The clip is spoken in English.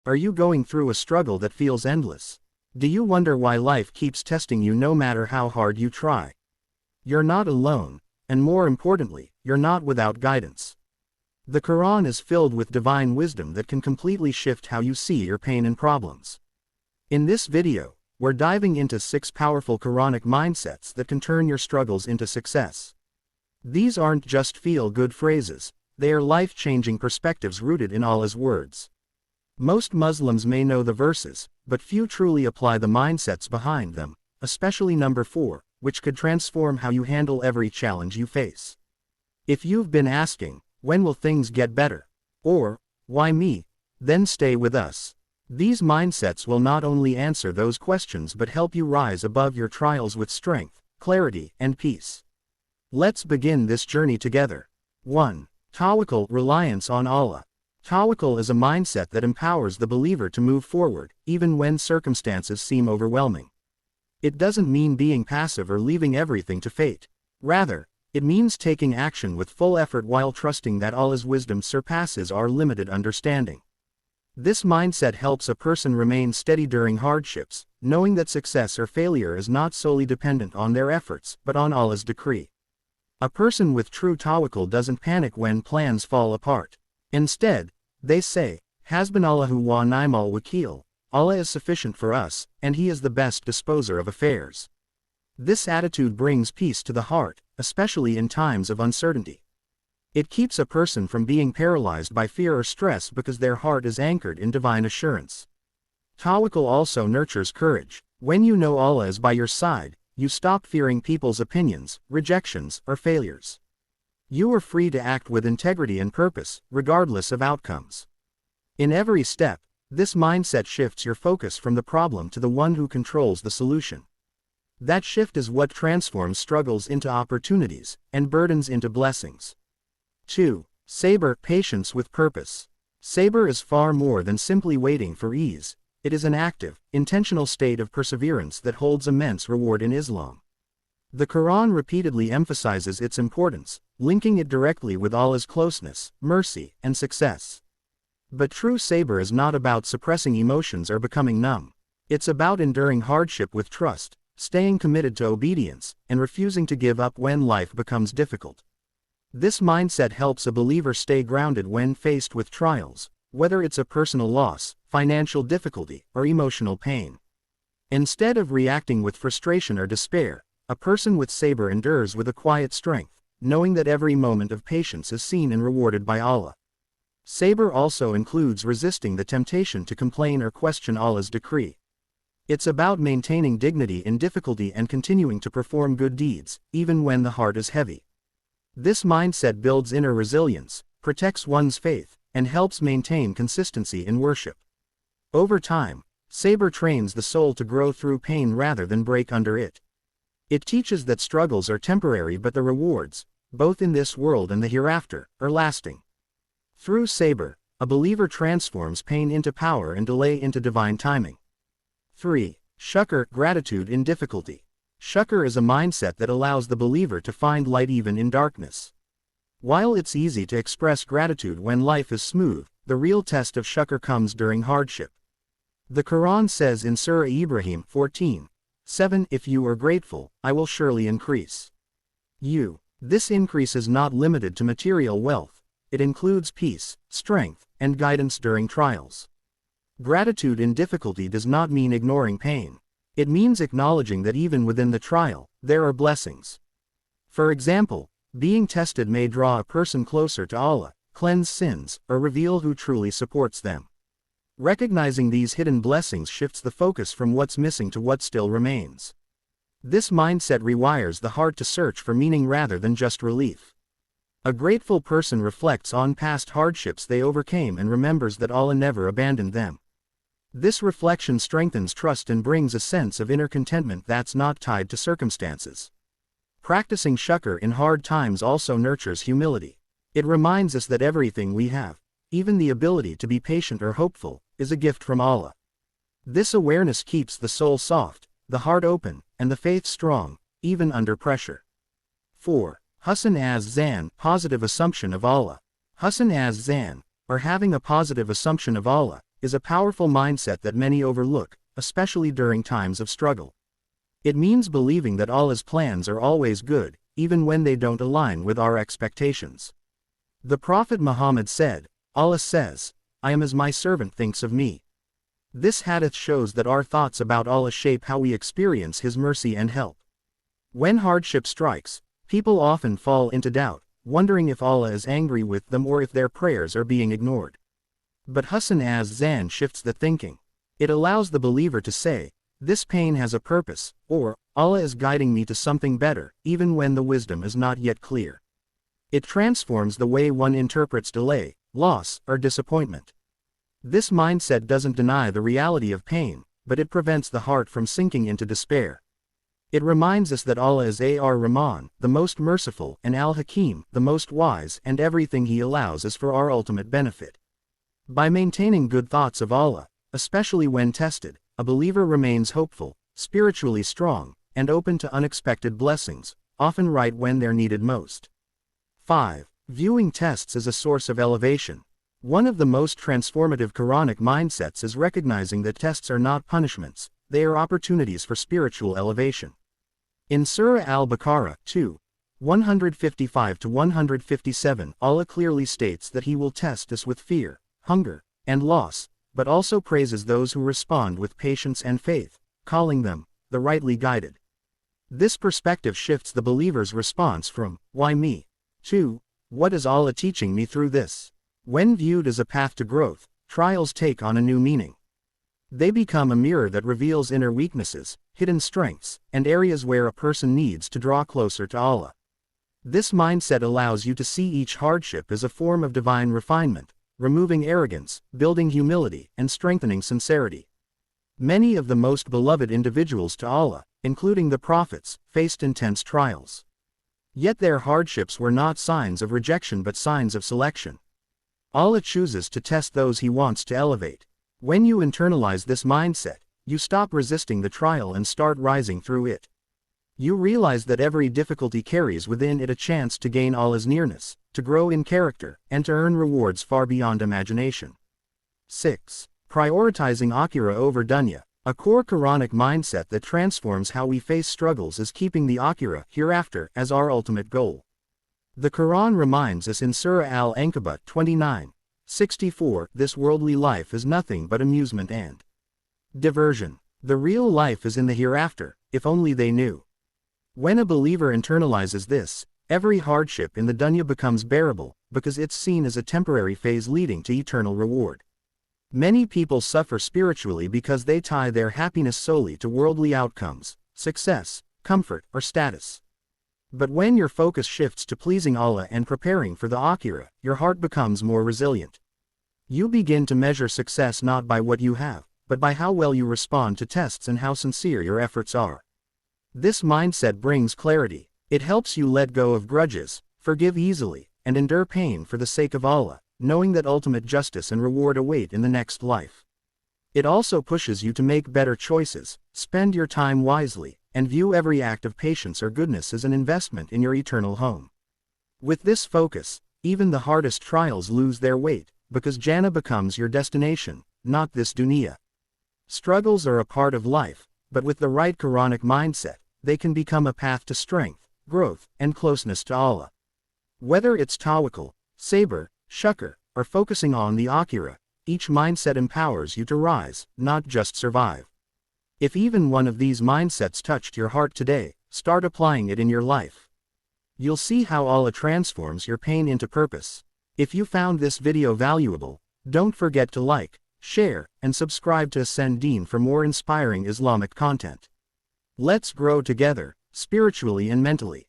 Are you going through a struggle that feels endless? Do you wonder why life keeps testing you no matter how hard you try? You're not alone, and more importantly, you're not without guidance. The Quran is filled with divine wisdom that can completely shift how you see your pain and problems. In this video, we're diving into 6 powerful Quranic mindsets that can turn your struggles into success. These aren't just feel-good phrases, they are life-changing perspectives rooted in Allah's words. Most Muslims may know the verses, but few truly apply the mindsets behind them, especially number 4, which could transform how you handle every challenge you face. If you've been asking, when will things get better? Or, why me? Then stay with us. These mindsets will not only answer those questions but help you rise above your trials with strength, clarity, and peace. Let's begin this journey together. 1. Tawakkul, reliance on Allah. Tawakkul is a mindset that empowers the believer to move forward, even when circumstances seem overwhelming. It doesn't mean being passive or leaving everything to fate. Rather, it means taking action with full effort while trusting that Allah's wisdom surpasses our limited understanding. This mindset helps a person remain steady during hardships, knowing that success or failure is not solely dependent on their efforts, but on Allah's decree. A person with true tawakkul doesn't panic when plans fall apart. Instead, they say, Hasbunallahu wa ni'mal wakeel, Allah is sufficient for us, and He is the best disposer of affairs. This attitude brings peace to the heart, especially in times of uncertainty. It keeps a person from being paralyzed by fear or stress because their heart is anchored in divine assurance. Tawakkul also nurtures courage. When you know Allah is by your side, you stop fearing people's opinions, rejections, or failures. You are free to act with integrity and purpose, regardless of outcomes. In every step, this mindset shifts your focus from the problem to the one who controls the solution. That shift is what transforms struggles into opportunities, and burdens into blessings. 2. Sabr, patience with purpose. Sabr is far more than simply waiting for ease. It is an active, intentional state of perseverance that holds immense reward in Islam. The Quran repeatedly emphasizes its importance, linking it directly with Allah's closeness, mercy, and success. But true sabr is not about suppressing emotions or becoming numb. It's about enduring hardship with trust, staying committed to obedience, and refusing to give up when life becomes difficult. This mindset helps a believer stay grounded when faced with trials, whether it's a personal loss, financial difficulty, or emotional pain. Instead of reacting with frustration or despair, a person with sabr endures with a quiet strength, knowing that every moment of patience is seen and rewarded by Allah. Sabr also includes resisting the temptation to complain or question Allah's decree. It's about maintaining dignity in difficulty and continuing to perform good deeds, even when the heart is heavy. This mindset builds inner resilience, protects one's faith, and helps maintain consistency in worship. Over time, sabr trains the soul to grow through pain rather than break under it. It teaches that struggles are temporary but the rewards, both in this world and the hereafter, are lasting. Through sabr, a believer transforms pain into power and delay into divine timing. 3. Shukr, gratitude in difficulty. Shukr is a mindset that allows the believer to find light even in darkness. While it's easy to express gratitude when life is smooth, the real test of shukr comes during hardship. The Quran says in Surah Ibrahim 14:7, If you are grateful, I will surely increase you. This increase is not limited to material wealth. It includes peace, strength, and guidance during trials. Gratitude in difficulty does not mean ignoring pain. It means acknowledging that even within the trial, there are blessings. For example, being tested may draw a person closer to Allah, cleanse sins, or reveal who truly supports them. Recognizing these hidden blessings shifts the focus from what's missing to what still remains. This mindset rewires the heart to search for meaning rather than just relief. A grateful person reflects on past hardships they overcame and remembers that Allah never abandoned them. This reflection strengthens trust and brings a sense of inner contentment that's not tied to circumstances. Practicing shukr in hard times also nurtures humility. It reminds us that everything we have, even the ability to be patient or hopeful, is a gift from Allah. This awareness keeps the soul soft, the heart open, and the faith strong, even under pressure. 4. Husn az-Zann, positive assumption of Allah. Husn az-Zann, or having a positive assumption of Allah, is a powerful mindset that many overlook, especially during times of struggle. It means believing that Allah's plans are always good, even when they don't align with our expectations. The Prophet Muhammad said, "Allah says, I am as my servant thinks of me." This hadith shows that our thoughts about Allah shape how we experience His mercy and help. When hardship strikes, people often fall into doubt, wondering if Allah is angry with them or if their prayers are being ignored. But Husn az-Zann shifts the thinking. It allows the believer to say, "This pain has a purpose," or, "Allah is guiding me to something better," even when the wisdom is not yet clear. It transforms the way one interprets delay, loss, or disappointment. This mindset doesn't deny the reality of pain, but it prevents the heart from sinking into despair. It reminds us that Allah is ar-Rahman, the most merciful, and al-Hakim, the most wise, and everything He allows is for our ultimate benefit. By maintaining good thoughts of Allah, especially when tested, a believer remains hopeful, spiritually strong, and open to unexpected blessings, often right when they're needed most. 5. Viewing tests as a source of elevation. One of the most transformative Quranic mindsets is recognizing that tests are not punishments, they are opportunities for spiritual elevation. In Surah Al-Baqarah 2, 155-157, Allah clearly states that He will test us with fear, hunger, and loss, but also praises those who respond with patience and faith, calling them the rightly guided. This perspective shifts the believer's response from, "Why me?" to, "What is Allah teaching me through this?" When viewed as a path to growth, trials take on a new meaning. They become a mirror that reveals inner weaknesses, hidden strengths, and areas where a person needs to draw closer to Allah. This mindset allows you to see each hardship as a form of divine refinement, removing arrogance, building humility, and strengthening sincerity. Many of the most beloved individuals to Allah, including the prophets, faced intense trials. Yet their hardships were not signs of rejection but signs of selection. Allah chooses to test those He wants to elevate. When you internalize this mindset, you stop resisting the trial and start rising through it. You realize that every difficulty carries within it a chance to gain Allah's nearness, to grow in character, and to earn rewards far beyond imagination. 6. Prioritizing Akhirah over Dunya. A core Quranic mindset that transforms how we face struggles is keeping the Akhirah, hereafter, as our ultimate goal. The Quran reminds us in Surah Al-Ankabut 29:64, "This worldly life is nothing but amusement and diversion. The real life is in the hereafter, if only they knew." When a believer internalizes this, every hardship in the dunya becomes bearable, because it's seen as a temporary phase leading to eternal reward. Many people suffer spiritually because they tie their happiness solely to worldly outcomes, success, comfort, or status. But when your focus shifts to pleasing Allah and preparing for the Akhirah, your heart becomes more resilient. You begin to measure success not by what you have, but by how well you respond to tests and how sincere your efforts are. This mindset brings clarity. It helps you let go of grudges, forgive easily, and endure pain for the sake of Allah, knowing that ultimate justice and reward await in the next life. It also pushes you to make better choices, spend your time wisely, and view every act of patience or goodness as an investment in your eternal home. With this focus, even the hardest trials lose their weight, because Jannah becomes your destination, not this dunya. Struggles are a part of life, but with the right Quranic mindset, they can become a path to strength, growth, and closeness to Allah. Whether it's Tawakkul, Sabr, Shukr, or focusing on the Akhirah, each mindset empowers you to rise, not just survive. If even one of these mindsets touched your heart today, start applying it in your life. You'll see how Allah transforms your pain into purpose. If you found this video valuable, don't forget to like, share, and subscribe to Ascend Deen for more inspiring Islamic content. Let's grow together, spiritually and mentally.